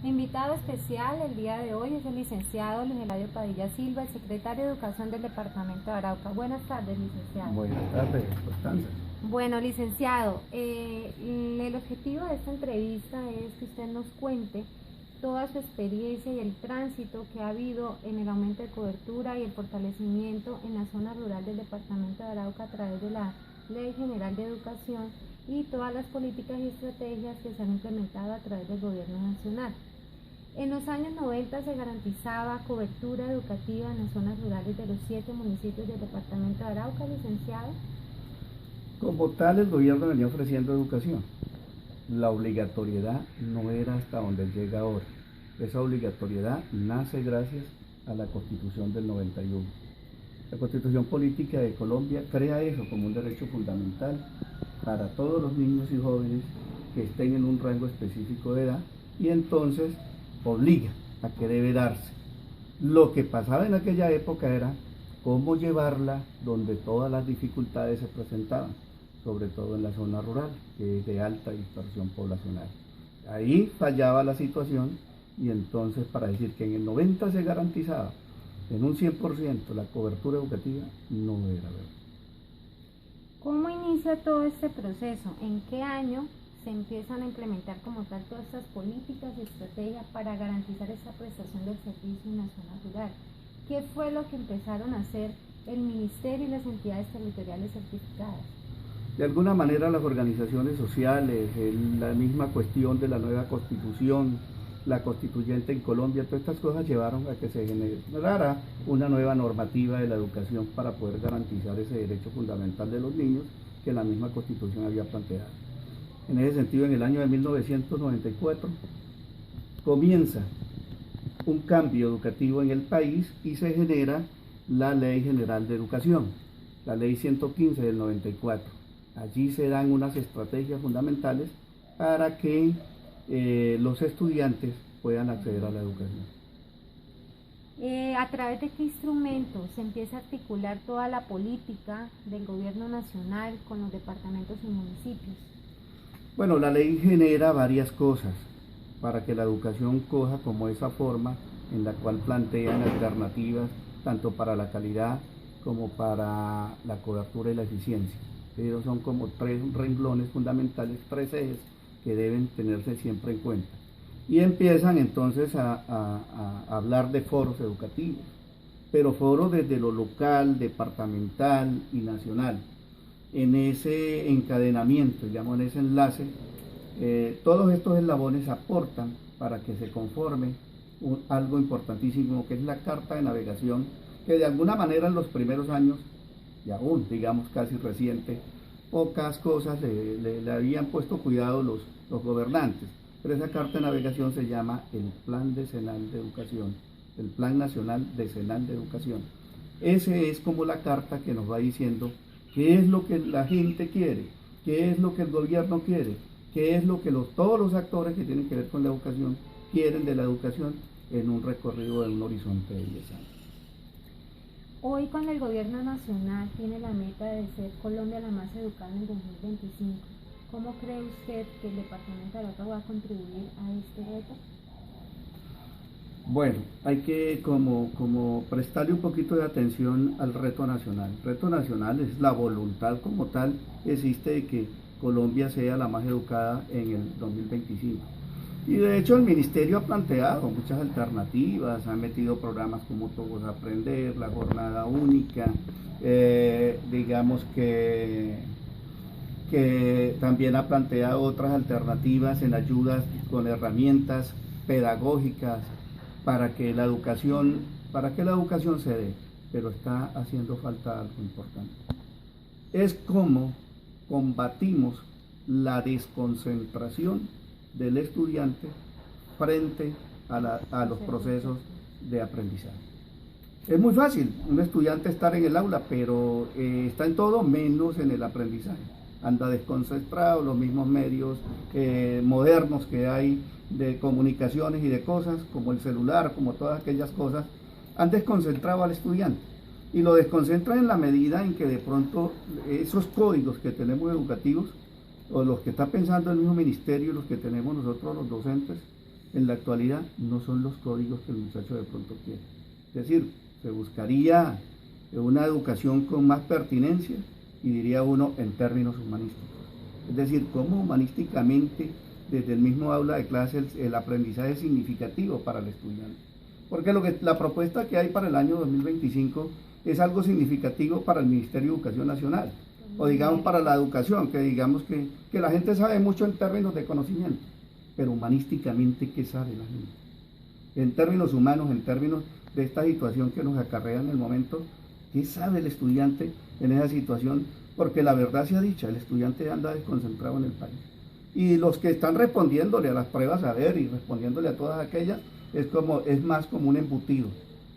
Invitado especial el día de hoy es el licenciado Luis Eladio Padilla Silva, el secretario de Educación del Departamento de Arauca. Buenas tardes, licenciado. Buenas tardes, Constanza. Bueno, licenciado, el objetivo de esta entrevista es que usted nos cuente toda su experiencia y el tránsito que ha habido en el aumento de cobertura y el fortalecimiento en la zona rural del Departamento de Arauca a través de la Ley General de Educación y todas las políticas y estrategias que se han implementado a través del Gobierno Nacional. En los años 90 se garantizaba cobertura educativa en las zonas rurales de los 7 municipios del Departamento de Arauca, licenciado. Como tal, el gobierno venía ofreciendo educación. La obligatoriedad no era hasta donde llega ahora. Esa obligatoriedad nace gracias a la Constitución del 91. La Constitución Política de Colombia crea eso como un derecho fundamental para todos los niños y jóvenes que estén en un rango específico de edad y entonces obliga a que debe darse. Lo que pasaba en aquella época era cómo llevarla donde todas las dificultades se presentaban, sobre todo en la zona rural, que es de alta dispersión poblacional. Ahí fallaba la situación y entonces para decir que en el 90 se garantizaba en un 100% la cobertura educativa, no era verdad. ¿Cómo inicia todo este proceso? ¿En qué año se empiezan a implementar como tal todas estas políticas y estrategias para garantizar esa prestación del servicio en la zona rural? ¿Qué fue lo que empezaron a hacer el Ministerio y las entidades territoriales certificadas? De alguna manera las organizaciones sociales, la misma cuestión de la nueva constitución, la constituyente en Colombia, todas estas cosas llevaron a que se generara una nueva normativa de la educación para poder garantizar ese derecho fundamental de los niños que la misma constitución había planteado. En ese sentido, en el año de 1994 comienza un cambio educativo en el país y se genera la Ley General de Educación, la Ley 115 del 94. Allí se dan unas estrategias fundamentales para que los estudiantes puedan acceder a la educación. ¿A través de qué instrumentos se empieza a articular toda la política del gobierno nacional con los departamentos y municipios? Bueno, la ley genera varias cosas para que la educación coja como esa forma en la cual plantean alternativas tanto para la calidad como para la cobertura y la eficiencia. Pero son como 3 renglones fundamentales, 3 ejes que deben tenerse siempre en cuenta. Y empiezan entonces a hablar de foros educativos, pero foros desde lo local, departamental y nacional. En ese encadenamiento, digamos, en ese enlace, todos estos eslabones aportan para que se conforme algo importantísimo, que es la carta de navegación, que de alguna manera en los primeros años, y aún digamos casi reciente, pocas cosas le habían puesto cuidado los gobernantes, pero esa carta de navegación se llama el Plan Decenal de Educación, el Plan Nacional Decenal de Educación. Ese es como la carta que nos va diciendo qué es lo que la gente quiere, qué es lo que el gobierno quiere, qué es lo que todos los actores que tienen que ver con la educación quieren de la educación en un recorrido de un horizonte de 10 años. Hoy con el gobierno nacional tiene la meta de ser Colombia la más educada en el 2025. ¿Cómo cree usted que el departamento de Arauca va a contribuir a este reto? Bueno, hay que como prestarle un poquito de atención al reto nacional. El reto nacional es la voluntad como tal, existe de que Colombia sea la más educada en el 2025. Y de hecho el ministerio ha planteado muchas alternativas, ha metido programas como Todos a Aprender, la jornada única, digamos que también ha planteado otras alternativas en ayudas con herramientas pedagógicas para que la educación se dé, pero está haciendo falta algo importante. Es cómo combatimos la desconcentración del estudiante frente a los procesos de aprendizaje. Es muy fácil un estudiante estar en el aula, pero está en todo menos en el aprendizaje. Anda desconcentrado, los mismos medios modernos que hay de comunicaciones y de cosas, como el celular, como todas aquellas cosas, han desconcentrado al estudiante. Y lo desconcentran en la medida en que de pronto esos códigos que tenemos educativos, o los que está pensando el mismo ministerio, los que tenemos nosotros los docentes, en la actualidad no son los códigos que el muchacho de pronto quiere. Es decir, se buscaría una educación con más pertinencia y diría uno en términos humanísticos. Es decir, cómo humanísticamente desde el mismo aula de clase el aprendizaje es significativo para el estudiante. Porque la propuesta que hay para el año 2025 es algo significativo para el Ministerio de Educación Nacional, o digamos para la educación, que digamos que la gente sabe mucho en términos de conocimiento, pero humanísticamente, ¿qué sabe la gente? En términos humanos, en términos de esta situación que nos acarrea en el momento, ¿qué sabe el estudiante en esa situación? Porque la verdad sea dicha, el estudiante anda desconcentrado en el país. Y los que están respondiéndole a las pruebas a ver y respondiéndole a todas aquellas, es más como un embutido.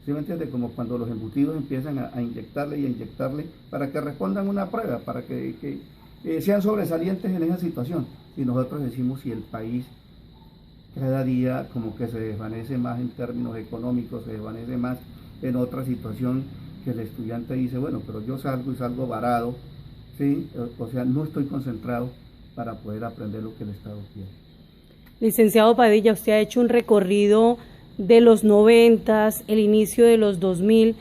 ¿Sí me entiende? Como cuando los embutidos empiezan a inyectarle y a inyectarle para que respondan una prueba, para que sean sobresalientes en esa situación. Y nosotros decimos, si el país cada día como que se desvanece más en términos económicos, se desvanece más en otra situación, que el estudiante dice, bueno, pero yo salgo y salgo varado, ¿sí? O sea, no estoy concentrado para poder aprender lo que el Estado quiere. Licenciado Padilla, usted ha hecho un recorrido de los 90s, el inicio de los 2000,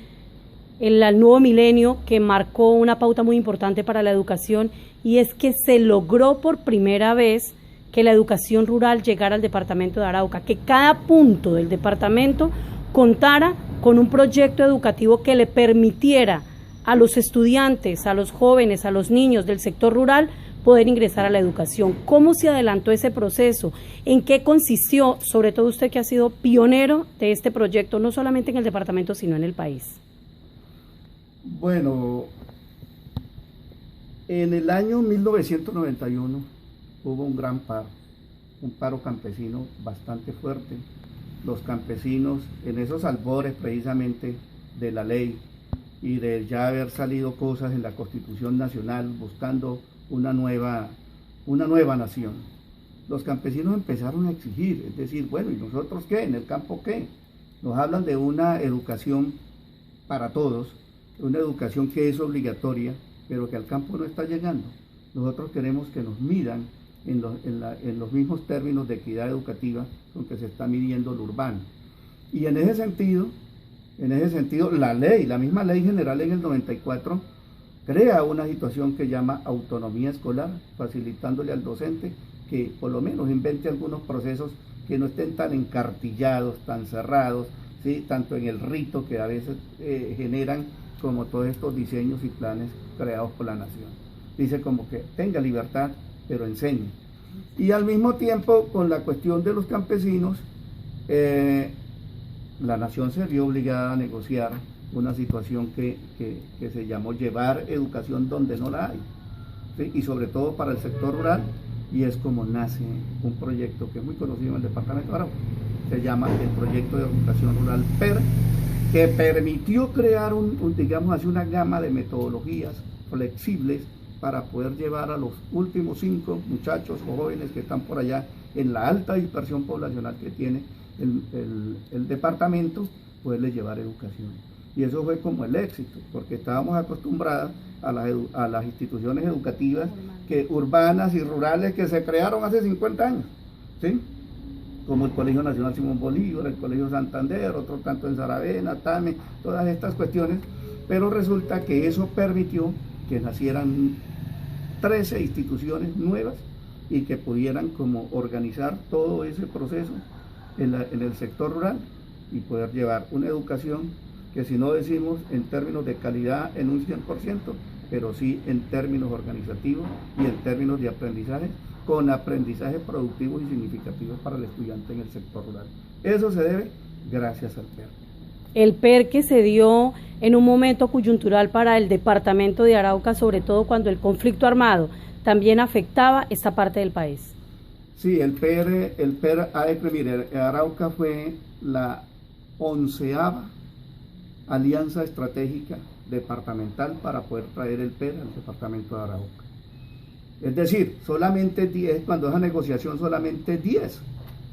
el nuevo milenio que marcó una pauta muy importante para la educación, y es que se logró por primera vez que la educación rural llegara al departamento de Arauca, que cada punto del departamento contara con un proyecto educativo que le permitiera a los estudiantes, a los jóvenes, a los niños del sector rural poder ingresar a la educación. ¿Cómo se adelantó ese proceso? ¿En qué consistió? Sobre todo usted que ha sido pionero de este proyecto, no solamente en el departamento, sino en el país. Bueno, en el año 1991 hubo un gran paro, un paro campesino bastante fuerte. Los campesinos, en esos albores precisamente de la ley y de ya haber salido cosas en la Constitución Nacional buscando una nueva nación, los campesinos empezaron a exigir, es decir, bueno, ¿y nosotros qué? ¿En el campo qué? Nos hablan de una educación para todos, una educación que es obligatoria, pero que al campo no está llegando. Nosotros queremos que nos midan en los mismos términos de equidad educativa con que se está midiendo lo urbano. Y en ese sentido, la misma ley general en el 94 crea una situación que llama autonomía escolar, facilitándole al docente que por lo menos invente algunos procesos que no estén tan encartillados, tan cerrados, ¿sí? Tanto en el rito que a veces generan como todos estos diseños y planes creados por la nación. Dice como que tenga libertad, pero enseñe. Y al mismo tiempo, con la cuestión de los campesinos, la nación se vio obligada a negociar una situación que se llamó llevar educación donde no la hay, ¿sí? Y sobre todo para el sector rural, y es como nace un proyecto que es muy conocido en el departamento de Arauca, se llama el Proyecto de Educación Rural PER, que permitió crear digamos así, una gama de metodologías flexibles para poder llevar a los últimos 5 muchachos o jóvenes que están por allá en la alta dispersión poblacional que tiene el departamento, poderles llevar educación. Y eso fue como el éxito, porque estábamos acostumbrados a las instituciones educativas urbanas y rurales que se crearon hace 50 años, ¿sí? Como el Colegio Nacional Simón Bolívar, el Colegio Santander, otro tanto en Saravena, Tame, todas estas cuestiones, pero resulta que eso permitió que nacieran 13 instituciones nuevas y que pudieran como organizar todo ese proceso en el sector rural y poder llevar una educación que, si no decimos en términos de calidad en un 100%, pero sí en términos organizativos y en términos de aprendizaje, con aprendizajes productivos y significativos para el estudiante en el sector rural. Eso se debe gracias al PER. El PER que se dio en un momento coyuntural para el departamento de Arauca, sobre todo cuando el conflicto armado también afectaba esta parte del país. Sí, el PER mire, Arauca fue la 11ª alianza estratégica departamental para poder traer el PER al departamento de Arauca. Es decir, solamente 10, cuando esa negociación solamente 10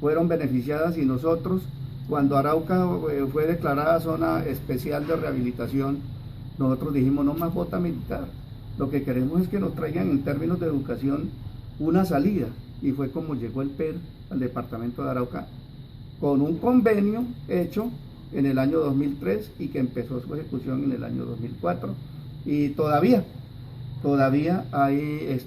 fueron beneficiadas, y nosotros, cuando Arauca fue declarada zona especial de rehabilitación, nosotros dijimos no más bota militar, lo que queremos es que nos traigan en términos de educación una salida, y fue como llegó el PER al departamento de Arauca con un convenio hecho en el año 2003 y que empezó su ejecución en el año 2004. Y todavía hay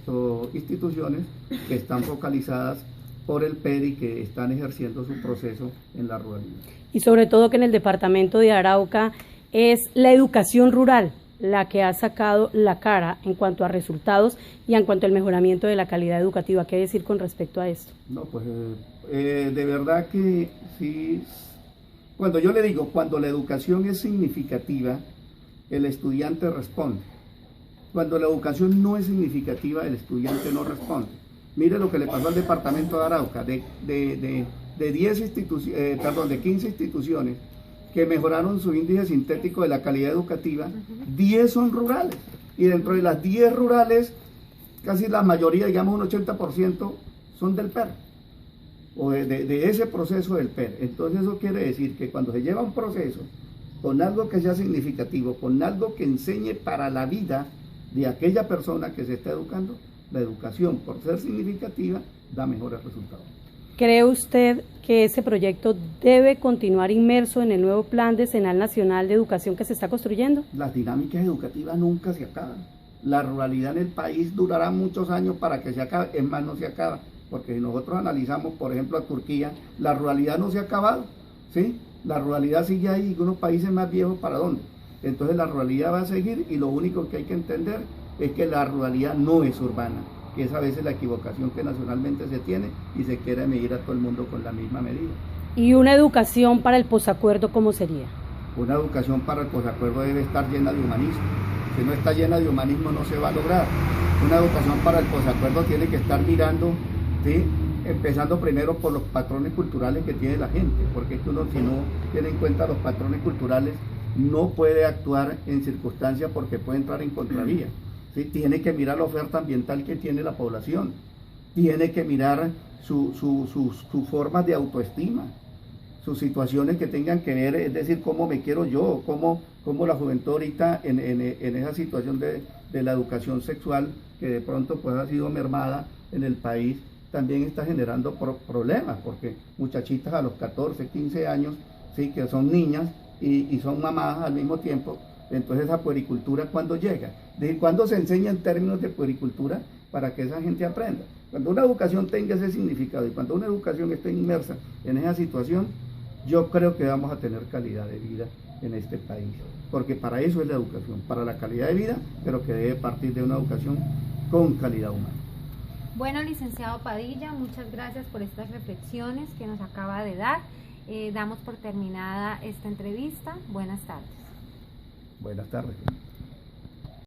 instituciones que están focalizadas por el PER y que están ejerciendo su proceso en la ruralidad. Y sobre todo que en el departamento de Arauca es la educación rural la que ha sacado la cara en cuanto a resultados y en cuanto al mejoramiento de la calidad educativa. ¿Qué decir con respecto a esto? No, pues de verdad que sí, cuando yo le digo, cuando la educación es significativa, el estudiante responde. Cuando la educación no es significativa, el estudiante no responde. Mire lo que le pasó al departamento de Arauca, de 15 instituciones que mejoraron su índice sintético de la calidad educativa, 10 son rurales. Y dentro de las 10 rurales, casi la mayoría, digamos un 80%, son del PER, o de ese proceso del PER. Entonces eso quiere decir que cuando se lleva un proceso con algo que sea significativo, con algo que enseñe para la vida de aquella persona que se está educando, la educación, por ser significativa, da mejores resultados. ¿Cree usted que ese proyecto debe continuar inmerso en el nuevo Plan Decenal Nacional de Educación que se está construyendo? Las dinámicas educativas nunca se acaban. La ruralidad en el país durará muchos años para que se acabe, es más, no se acaba, porque si nosotros analizamos, por ejemplo, a Turquía, la ruralidad no se ha acabado, ¿sí? La ruralidad sigue ahí, y unos países más viejos, ¿para dónde? Entonces la ruralidad va a seguir y lo único que hay que entender es que la ruralidad no es urbana, que es a veces la equivocación que nacionalmente se tiene y se quiere medir a todo el mundo con la misma medida. ¿Y una educación para el posacuerdo cómo sería? Una educación para el posacuerdo debe estar llena de humanismo. Si no está llena de humanismo no se va a lograr. Una educación para el posacuerdo tiene que estar mirando, ¿sí?, empezando primero por los patrones culturales que tiene la gente, porque es que uno, si no tiene en cuenta los patrones culturales, no puede actuar en circunstancias porque puede entrar en contravía. ¿Sí? Tiene que mirar la oferta ambiental que tiene la población, tiene que mirar sus formas de autoestima, sus situaciones que tengan que ver, es decir, cómo me quiero yo, cómo la juventud ahorita en esa situación de la educación sexual que de pronto pues ha sido mermada en el país, también está generando problemas, porque muchachitas a los 14, 15 años, sí, que son niñas y son mamás al mismo tiempo. Entonces esa puericultura, ¿cuándo llega? ¿Cuándo se enseña en términos de puericultura para que esa gente aprenda? Cuando una educación tenga ese significado y cuando una educación esté inmersa en esa situación, yo creo que vamos a tener calidad de vida en este país, porque para eso es la educación, para la calidad de vida, pero que debe partir de una educación con calidad humana. Bueno, licenciado Padilla, muchas gracias por estas reflexiones que nos acaba de dar. Damos por terminada esta entrevista. Buenas tardes. Buenas tardes.